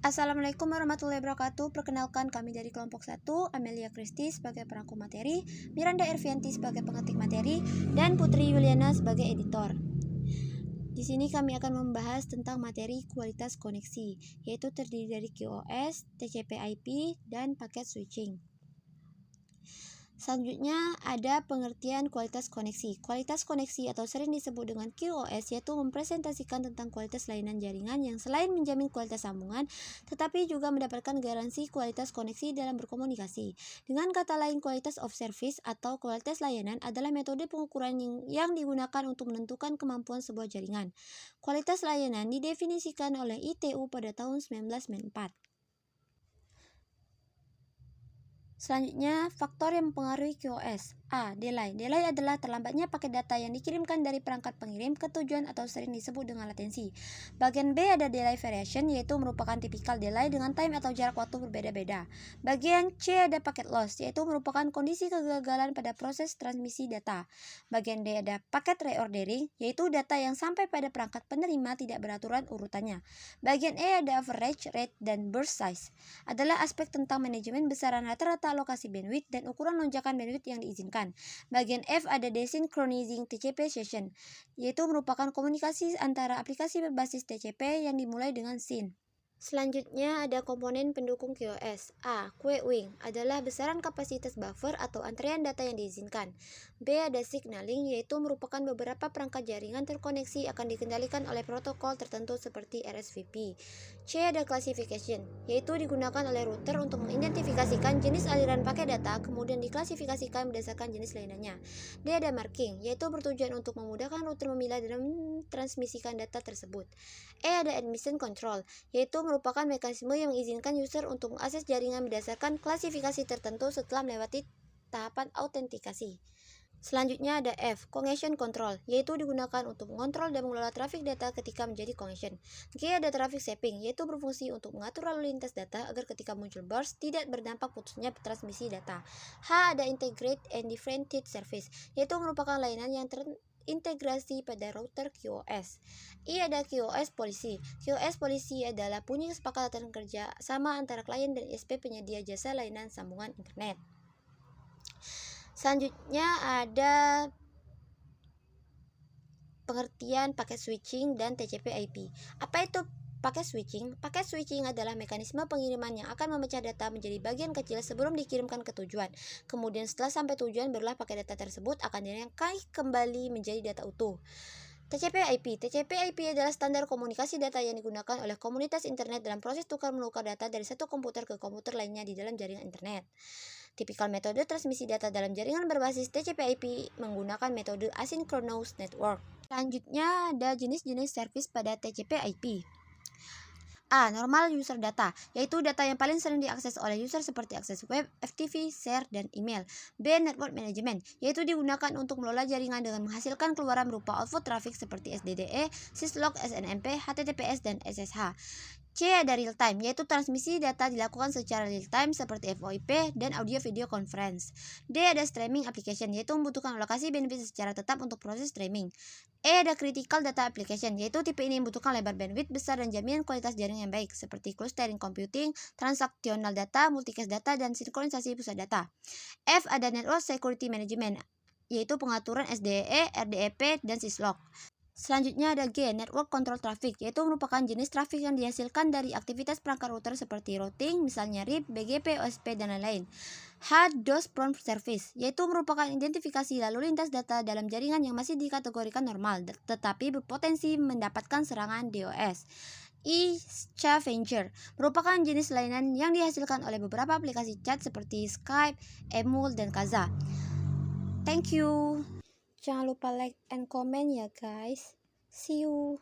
Assalamualaikum warahmatullahi wabarakatuh. Perkenalkan, kami dari kelompok 1, Amelia Christy sebagai perangkum materi, Miranda Ervianti sebagai pengetik materi, dan Putri Yuliana sebagai editor. Di sini kami akan membahas tentang materi kualitas koneksi, yaitu terdiri dari QoS, TCP/IP, dan paket switching. Selanjutnya ada pengertian kualitas koneksi. Kualitas koneksi atau sering disebut dengan QoS yaitu mempresentasikan tentang kualitas layanan jaringan yang selain menjamin kualitas sambungan, tetapi juga mendapatkan garansi kualitas koneksi dalam berkomunikasi. Dengan kata lain, kualitas of service atau kualitas layanan adalah metode pengukuran yang digunakan untuk menentukan kemampuan sebuah jaringan. Kualitas layanan didefinisikan oleh ITU pada tahun 1994. Selanjutnya, faktor yang mempengaruhi QoS. A. Delay. Delay adalah terlambatnya paket data yang dikirimkan dari perangkat pengirim ke tujuan atau sering disebut dengan latensi. Bagian B ada delay variation, yaitu merupakan tipikal delay dengan time atau jarak waktu berbeda-beda. Bagian C ada packet loss, yaitu merupakan kondisi kegagalan pada proses transmisi data. Bagian D ada packet reordering, yaitu data yang sampai pada perangkat penerima tidak beraturan urutannya. Bagian E ada average rate dan burst size, adalah aspek tentang manajemen besaran rata-rata alokasi bandwidth dan ukuran lonjakan bandwidth yang diizinkan. Bagian F ada desynchronizing TCP session, yaitu merupakan komunikasi antara aplikasi berbasis TCP yang dimulai dengan SYN. Selanjutnya ada komponen pendukung QoS. A. Queuing adalah besaran kapasitas buffer atau antrean data yang diizinkan. B. Ada signaling, yaitu merupakan beberapa perangkat jaringan terkoneksi akan dikendalikan oleh protokol tertentu seperti RSVP. C. Ada classification, yaitu digunakan oleh router untuk mengidentifikasikan jenis aliran paket data kemudian diklasifikasikan berdasarkan jenis layanannya. D. Ada marking, yaitu bertujuan untuk memudahkan router memilah dan mentransmisikan data tersebut. E. Ada admission control, yaitu merupakan mekanisme yang mengizinkan user untuk mengakses jaringan berdasarkan klasifikasi tertentu setelah melewati tahapan autentikasi. Selanjutnya ada F, congestion control, yaitu digunakan untuk mengontrol dan mengelola trafik data ketika menjadi congestion. G ada traffic shaping, yaitu berfungsi untuk mengatur lalu lintas data agar ketika muncul burst tidak berdampak putusnya transmisi data. H ada integrate and differentiate service, yaitu merupakan layanan yang integrasi pada router QoS. I ada QoS policy. QoS policy adalah bunyi kesepakatan kerja sama antara klien dan ISP penyedia jasa layanan sambungan internet. Selanjutnya ada pengertian paket switching dan TCP/IP. Apa itu paket switching? Paket switching adalah mekanisme pengiriman yang akan memecah data menjadi bagian kecil sebelum dikirimkan ke tujuan. Kemudian setelah sampai tujuan, barulah paket data tersebut akan dirangkai kembali menjadi data utuh. TCP/IP. TCP/IP adalah standar komunikasi data yang digunakan oleh komunitas internet dalam proses tukar-menukar data dari satu komputer ke komputer lainnya di dalam jaringan internet. Tipikal metode transmisi data dalam jaringan berbasis TCP/IP menggunakan metode asynchronous network. Selanjutnya ada jenis-jenis service pada TCP/IP. A. Normal user data, yaitu data yang paling sering diakses oleh user seperti akses web, FTP, share, dan email. B. Network management, yaitu digunakan untuk mengelola jaringan dengan menghasilkan keluaran berupa output traffic seperti SDDE, syslog, SNMP, HTTPS, dan SSH. C. Ada real time, yaitu transmisi data dilakukan secara real time seperti VoIP dan audio video conference. D. Ada streaming application, yaitu membutuhkan alokasi bandwidth secara tetap untuk proses streaming. E. Ada critical data application, yaitu tipe ini membutuhkan lebar bandwidth besar dan jaminan kualitas jaringan yang baik seperti clustering computing, transaksional data, multicast data, dan sinkronisasi pusat data. F. Ada network security management, yaitu pengaturan SDE, RDEP, dan syslog. Selanjutnya ada G, Network Control Traffic, yaitu merupakan jenis trafik yang dihasilkan dari aktivitas perangkat router seperti routing, misalnya RIP, BGP, OSP, dan lain-lain. H, DOS Prompt Service, yaitu merupakan identifikasi lalu lintas data dalam jaringan yang masih dikategorikan normal, tetapi berpotensi mendapatkan serangan DOS. I, Scavenger, merupakan jenis layanan yang dihasilkan oleh beberapa aplikasi chat seperti Skype, Emul, dan Kaza. Thank you. Jangan lupa like and comment ya guys. See you.